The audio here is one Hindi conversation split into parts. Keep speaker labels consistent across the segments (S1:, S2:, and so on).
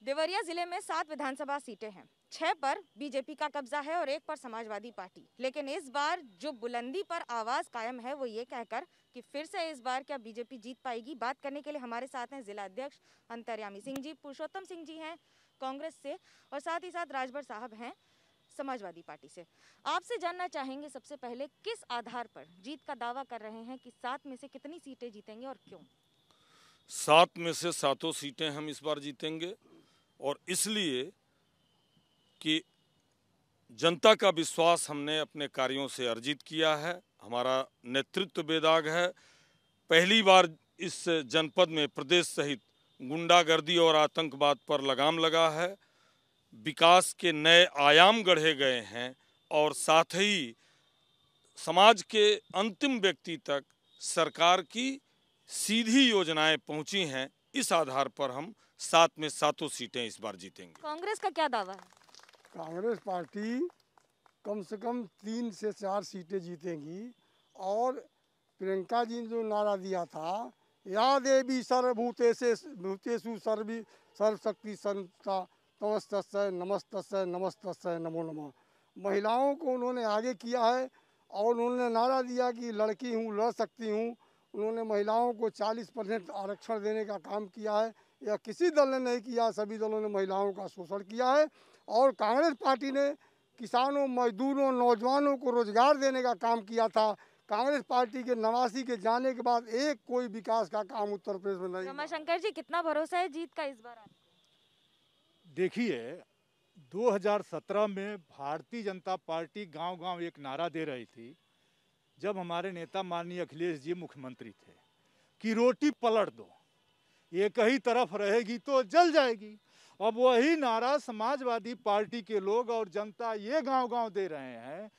S1: देवरिया जिले में 7 विधानसभा सीटें हैं। 6 पर बीजेपी का कब्जा है और 1 पर समाजवादी पार्टी। लेकिन इस बार जो बुलंदी पर आवाज कायम है वो ये कहकर कि फिर से इस बार क्या बीजेपी जीत पाएगी। बात करने के लिए हमारे साथ हैं जिला अध्यक्ष अंतर्यामी सिंह जी, पुरुषोत्तम सिंह जी हैं कांग्रेस से और साथ ही साथ राजभर साहब हैं समाजवादी पार्टी से। आपसे जानना चाहेंगे सबसे पहले किस आधार पर जीत का दावा कर रहे हैं कि 7 में से कितनी सीटें जीतेंगे और क्यों?
S2: 7 में से 7 सीटें हम इस बार जीतेंगे और इसलिए कि जनता का विश्वास हमने अपने कार्यों से अर्जित किया है। हमारा नेतृत्व बेदाग है। पहली बार इस जनपद में प्रदेश सहित गुंडागर्दी और आतंकवाद पर लगाम लगा है। विकास के नए आयाम गढ़े गए हैं और साथ ही समाज के अंतिम व्यक्ति तक सरकार की सीधी योजनाएं पहुंची हैं। इस आधार पर हम 7 में 7 सीटें इस बार जीतेंगे।
S1: कांग्रेस का क्या दावा है?
S3: कांग्रेस पार्टी कम से कम 3 से 4 सीटें जीतेंगी और प्रियंका जी ने जो नारा दिया था, या देवी सर्वभूतेषु सर्वशक्ति संता तमस्तस्य नमस्तस्य नमस्तस्य नमो नमः, महिलाओं को उन्होंने आगे किया है और उन्होंने नारा दिया कि लड़की हूँ, लड़ सकती हूँ। उन्होंने महिलाओं को 40% आरक्षण देने का काम किया है। यह किसी दल ने नहीं किया, सभी दलों ने महिलाओं का शोषण किया है। और कांग्रेस पार्टी ने किसानों, मजदूरों, नौजवानों को रोजगार देने का काम किया था। कांग्रेस पार्टी के 89 के जाने के बाद एक कोई विकास का काम उत्तर प्रदेश में नहीं।
S1: रमाशंकर जी, कितना भरोसा है जीत का इस बार आपको?
S4: देखिए, 2017 में भारतीय जनता पार्टी गांव-गांव एक नारा दे रही थी जब हमारे नेता माननीय अखिलेश जी मुख्यमंत्री थे कि रोटी पलट दो, एक ही तरफ रहेगी तो जल जाएगी। अब वही नारा समाजवादी पार्टी के लोग और जनता ये गांव-गांव दे रहे हैं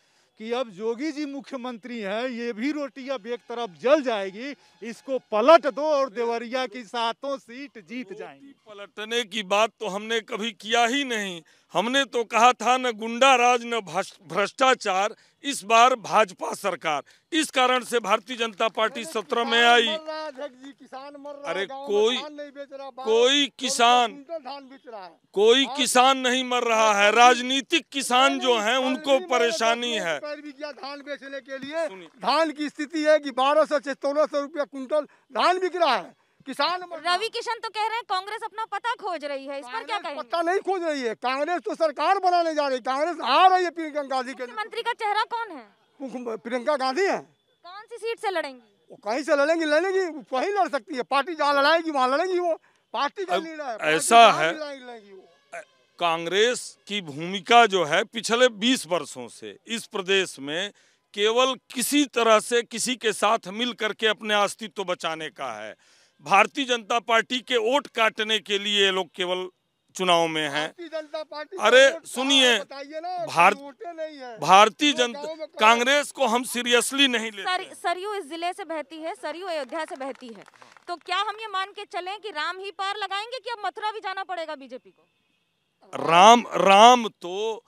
S4: कि अब जोगी जी मुख्यमंत्री हैं, ये भी रोटी अब एक तरफ जल जाएगी, इसको पलट दो और देवरिया की 7 सीट जीत जाएंगी।
S2: पलटने की बात तो हमने कभी किया ही नहीं। हमने तो कहा था न गुंडा राज न भ्रष्टाचार, इस बार भाजपा सरकार। इस कारण से भारतीय जनता पार्टी 17 में आई। अरे कोई किसान नहीं मर रहा है। राजनीतिक किसान जो हैं उनको परेशानी है।
S3: धान बेचने के लिए धान की स्थिति है कि 1200 से 1400 रुपया कुंटल धान बिक रहा है। किसान
S1: रवि किशन तो कह रहे हैं कांग्रेस अपना पता खोज रही है, इस पर क्या कहेंगे?
S3: पता नहीं खोज रही है, कांग्रेस तो सरकार बनाने जा रही है। कांग्रेस आ रही है प्रियंका गांधी के।
S1: मुख्यमंत्री का चेहरा कौन है?
S3: प्रियंका गांधी है।
S1: कौन सी सीट से लड़ेंगी?
S3: वो कहीं से लड़ेंगी, वही लड़ सकती है। पार्टी जहाँ लड़ाएगी वहाँ लड़ेंगी। वो पार्टी का निर्णय है।
S2: ऐसा है, कांग्रेस की भूमिका जो है पिछले 20 वर्षों से इस प्रदेश में केवल किसी तरह से किसी के साथ मिल करके अपने अस्तित्व बचाने का है। भारतीय जनता पार्टी के वोट काटने के लिए लोग केवल चुनाव में हैं। अरे सुनिए, भारतीय जनता कांग्रेस को हम सीरियसली नहीं लेते।
S1: सरयू इस जिले से बहती है, सरयू अयोध्या से बहती है, तो क्या हम ये मान के चलें कि राम ही पार लगाएंगे कि अब मथुरा भी जाना पड़ेगा बीजेपी को?
S2: राम तो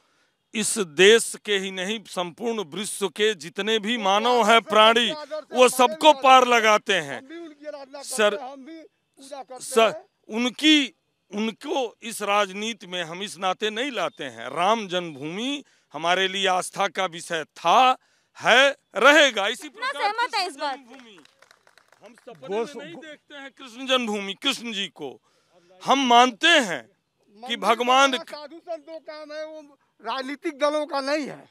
S2: इस देश के ही नहीं, संपूर्ण विश्व के जितने भी मानव है, प्राणी, वो सबको पार लगाते हैं। उनको इस राजनीति में हम इस नाते नहीं लाते हैं। राम जन्मभूमि हमारे लिए आस्था का विषय था, है, रहेगा। इसी प्रकार
S1: सहमत है इस बात?
S2: हम सपने में नहीं देखते हैं कृष्ण जन्मभूमि, कृष्ण जी को हम मानते हैं कि भगवान
S3: साधु संतों का है, वो राजनीतिक दलों का नहीं है।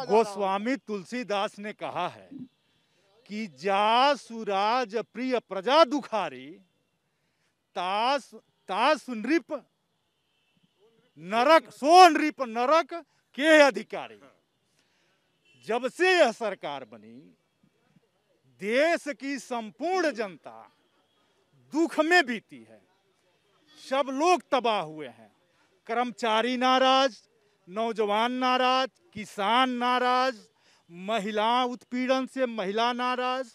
S4: गोस्वामी तुलसीदास ने कहा है कि जा सुराज प्रिय प्रजा दुखारी, तास नृप नरक, सो नृप नरक के अधिकारी। जब से यह सरकार बनी, देश की संपूर्ण जनता दुख में बीती है। सब लोग तबाह हुए हैं। कर्मचारी नाराज, नौजवान नाराज, किसान नाराज, महिला उत्पीड़न से महिला नाराज,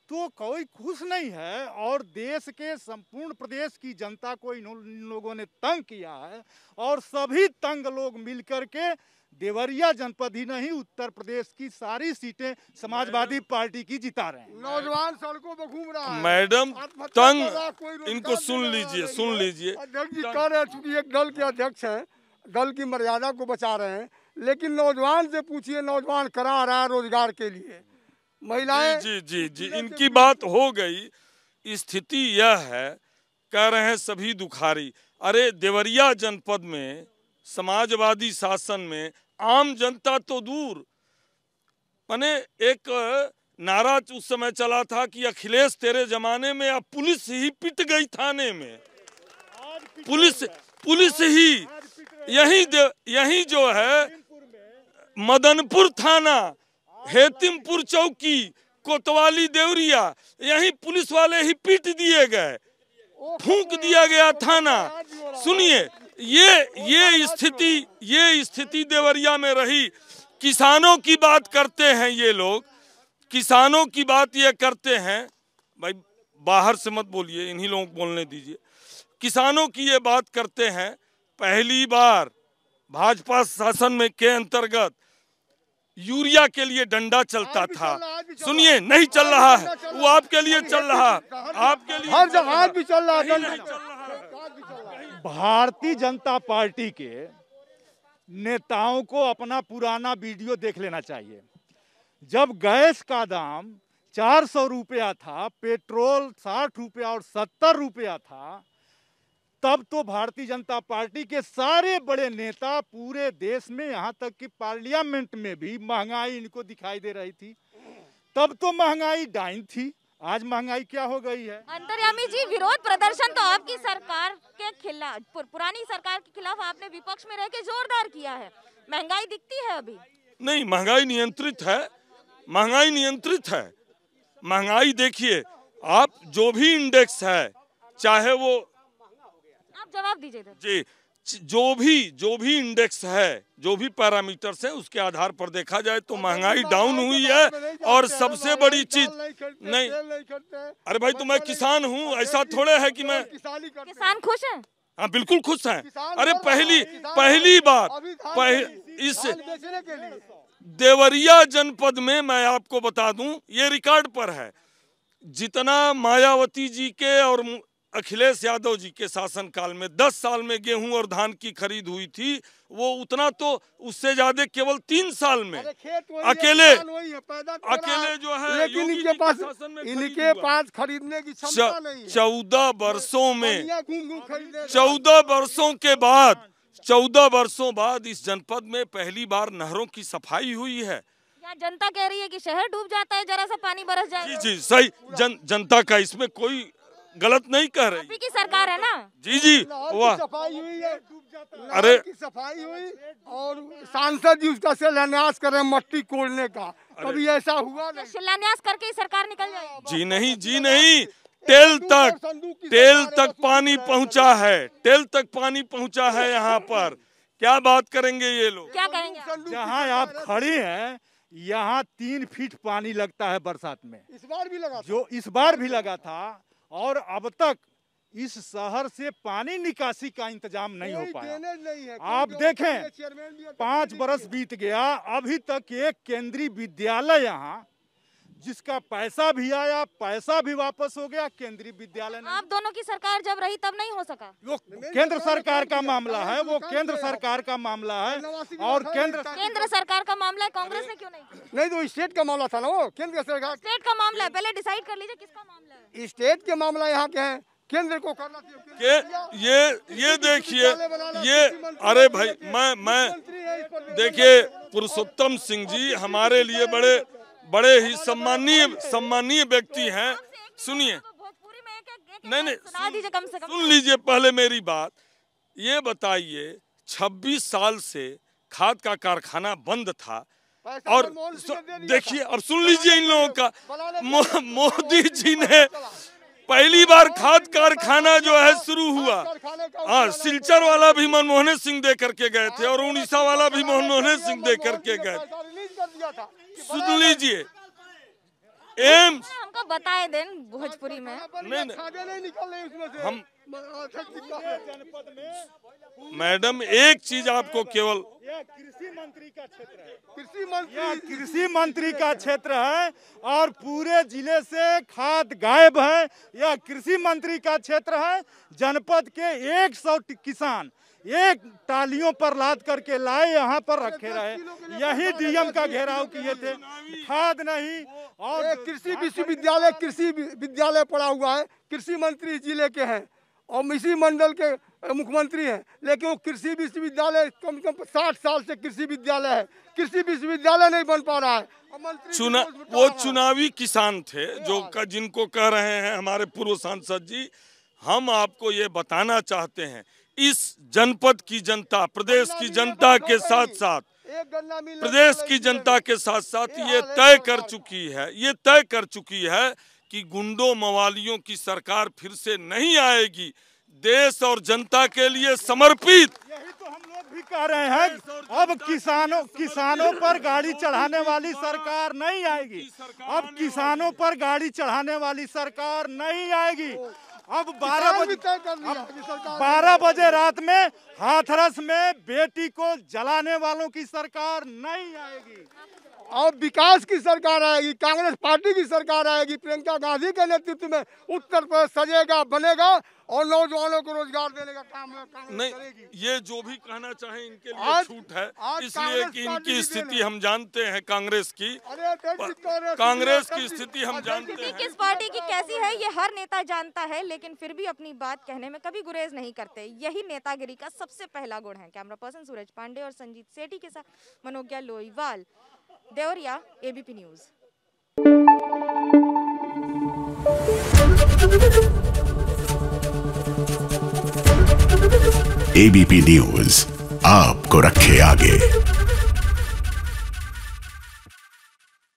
S4: तो कोई खुश नहीं है। और देश के संपूर्ण प्रदेश की जनता को इन लोगों ने तंग किया है और सभी तंग लोग मिलकर के देवरिया जनपद ही नहीं उत्तर प्रदेश की सारी सीटें समाजवादी पार्टी की जिता रहे हैं।
S3: नौजवान सड़कों पर घूम रहा है।
S2: मैडम इनको सुन लीजिए।
S3: अध्यक्ष जी कह रहे हैं चूंकि एक दल के अध्यक्ष हैं, दल की मर्यादा को बचा रहे हैं, लेकिन नौजवान से पूछिए, नौजवान करा रहा है रोजगार के लिए। महिलाएं
S2: जी इनकी बात हो गई। स्थिति यह है, कह रहे हैं सभी दुखारी। अरे देवरिया जनपद में समाजवादी शासन में आम जनता तो दूर, माने एक नारा उस समय चला था कि अखिलेश तेरे जमाने में, अब पुलिस ही पिट गई थाने में। पुलिस ही यही जो है मदनपुर थाना, हेतिमपुर चौकी, कोतवाली देवरिया, यही पुलिस वाले ही पीट दिए गए, फूंक दिया गया थाना। सुनिए, ये स्थिति देवरिया में रही। किसानों की बात करते हैं ये लोग, किसानों की बात ये करते हैं। भाई बाहर से मत बोलिए, इन्हीं लोगों को बोलने दीजिए। किसानों की ये बात करते हैं। पहली बार भाजपा शासन में के अंतर्गत यूरिया के लिए डंडा चलता था। सुनिए, नहीं चल रहा है, वो आपके लिए चल रहा है, आपके लिए
S3: हर जगह भी चल रहा है।
S4: भारतीय जनता पार्टी के नेताओं को अपना पुराना वीडियो देख लेना चाहिए। जब गैस का दाम 400 रुपया था, पेट्रोल 60 रुपया और 70 रुपया था, तब तो भारतीय जनता पार्टी के सारे बड़े नेता पूरे देश में, यहाँ तक कि पार्लियामेंट में भी महंगाई इनको दिखाई दे रही थी। तब तो महंगाई डाइन थी, आज महंगाई क्या हो गई है।
S1: अंतर्यामी जी, विरोध प्रदर्शन तो आपकी सरकार के खिलाफ, पुरानी सरकार के खिलाफ आपने विपक्ष में रह के जोरदार किया है। महंगाई दिखती है अभी? नहीं,
S2: महंगाई नियंत्रित है, महंगाई नियंत्रित है। महंगाई देखिए आप, जो भी इंडेक्स है, चाहे वो,
S1: आप जवाब दीजिए
S2: जी, जो भी इंडेक्स है, जो भी पैरामीटर्स है, उसके आधार पर देखा जाए तो महंगाई डाउन हुई है। और सबसे बड़ी चीज नहीं, अरे भाई तो मैं किसान हूँ, ऐसा थोड़े है कि मैं
S1: किसान खुश हैं?
S2: हाँ बिल्कुल खुश हैं। अरे पहली बार इस देवरिया जनपद में मैं आपको बता दूं, ये रिकॉर्ड पर है, जितना मायावती जी के और अखिलेश यादव जी के शासनकाल में 10 साल में गेहूं और धान की खरीद हुई थी, वो उतना तो उससे ज्यादा केवल 3 साल में अकेले जो है,
S3: लेकिन इनके पास खरीदने की क्षमता नहीं है।
S2: 14 वर्षों में 14 वर्षों के बाद 14 वर्षों बाद इस जनपद में पहली बार नहरों की सफाई हुई है।
S1: यहाँ जनता कह रही है कि शहर डूब जाता है, जरा सा पानी बरस जाए।
S2: जी सही, जनता का इसमें कोई गलत नहीं कह रही।
S1: आपकी सरकार है ना?
S2: जी वाह,
S3: सफाई हुई है,
S2: अरे
S3: की सफाई हुई, और सांसद जी उसका शिलान्यास कर रहे हैं मट्टी कोड़ने का। कभी ऐसा हुआ नहीं।
S1: शिलान्यास करके सरकार निकल जाएगी?
S2: जी नहीं, टेल तक पानी पहुंचा है, टेल तक पानी पहुंचा है यहाँ पर। क्या बात करेंगे ये लोग?
S1: क्या करेंगे?
S4: जहाँ आप खड़े हैं, यहाँ 3 फीट पानी लगता है बरसात में।
S3: इस बार भी लगा,
S4: जो इस बार भी लगा था, और अब तक इस शहर से पानी निकासी का इंतजाम नहीं हो पाया। आप देखें, 5 बरस बीत गया, अभी तक एक केंद्रीय विद्यालय यहाँ, जिसका पैसा भी आया, पैसा भी वापस हो गया, केंद्रीय विद्यालय नहीं।
S1: आप दोनों की सरकार जब रही तब नहीं हो सका?
S4: वो केंद्र सरकार का मामला है, वो केंद्र सरकार का मामला है, और
S1: केंद्र सरकार का मामला है, कांग्रेस ने क्यों नहीं?
S3: तो स्टेट का मामला था ना, वो केंद्र सरकार।
S1: स्टेट का मामला है, पहले डिसाइड कर लीजिए किसका मामला है।
S3: स्टेट के मामला यहाँ के हैं, केंद्र को करना
S2: चाहिए। ये देखिए, ये अरे भाई मैं देखिए, पुरुषोत्तम सिंह जी हमारे लिए बड़े ही सम्मानीय व्यक्ति हैं। सुनिए, नहीं सुन लीजिए पहले मेरी बात। ये बताइए, 26 साल से खाद का कारखाना बंद था, और देखिए अब सुन लीजिए इन लोगों का, मोदी जी ने पहली बार खाद कारखाना जो है शुरू हुआ। हाँ, सिलचर वाला भी मनमोहन सिंह दे करके गए थे, और उड़ीसा वाला भी मनमोहन सिंह दे करके गए। सुन लीजिए, एम्स
S1: हमको बताए दें भोजपुरी में।
S2: हम मैडम एक चीज आपको केवल
S4: यह कृषि मंत्री का क्षेत्र है।
S3: कृषि
S4: कृषि मंत्री का क्षेत्र है और पूरे जिले से खाद गायब है। यह कृषि मंत्री का क्षेत्र है। जनपद के 100 किसान एक टालियों पर लाद करके लाए, यहाँ पर रखे रहे। यही डीएम का घेराव किए थे, खाद नहीं। और
S3: कृषि विश्वविद्यालय, कृषि विद्यालय पड़ा हुआ है। कृषि मंत्री जिले के हैं और इसी मंडल के मुख्यमंत्री हैं, लेकिन वो कृषि विश्वविद्यालय कम से कम 60 साल से कृषि विद्यालय है, कृषि विश्वविद्यालय नहीं बन पा रहा है।
S2: वो चुनावी किसान थे जो जिनको कह रहे हैं हमारे पूर्व सांसद जी। हम आपको ये बताना चाहते हैं, इस जनपद की जनता, प्रदेश की जनता के साथ साथ ये तय कर चुकी है कि गुंडों मवालियों की सरकार फिर से नहीं आएगी। देश और जनता के लिए समर्पित।
S4: यही तो हम लोग भी कह रहे हैं। अब किसानों पर गाड़ी चढ़ाने वाली सरकार नहीं आएगी। अब किसानों पर गाड़ी चढ़ाने वाली सरकार नहीं आएगी। अब 12 बजे रात में हाथरस में बेटी को जलाने वालों की सरकार नहीं आएगी।
S3: और विकास की सरकार आएगी, कांग्रेस पार्टी की सरकार आएगी। प्रियंका गांधी के नेतृत्व में उत्तर प्रदेश सजेगा, बनेगा और नौजवानों को रोजगार देने का काम
S2: नहीं करेगी। ये जो भी कहना चाहे इनके लिए छूट है, इसलिए कि इनकी स्थिति हम जानते हैं। कांग्रेस की स्थिति हम जानते हैं।
S1: किस पार्टी की कैसी है ये हर नेता जानता है, लेकिन फिर भी अपनी बात कहने में कभी गुरेज नहीं करते। यही नेतागिरी का सबसे पहला गुण है। कैमरा पर्सन सूरज पांडे और संजीत सेठी के साथ Manogya Loiwal, Deoria, ABP news.
S5: ABP news आपको रखे आगे।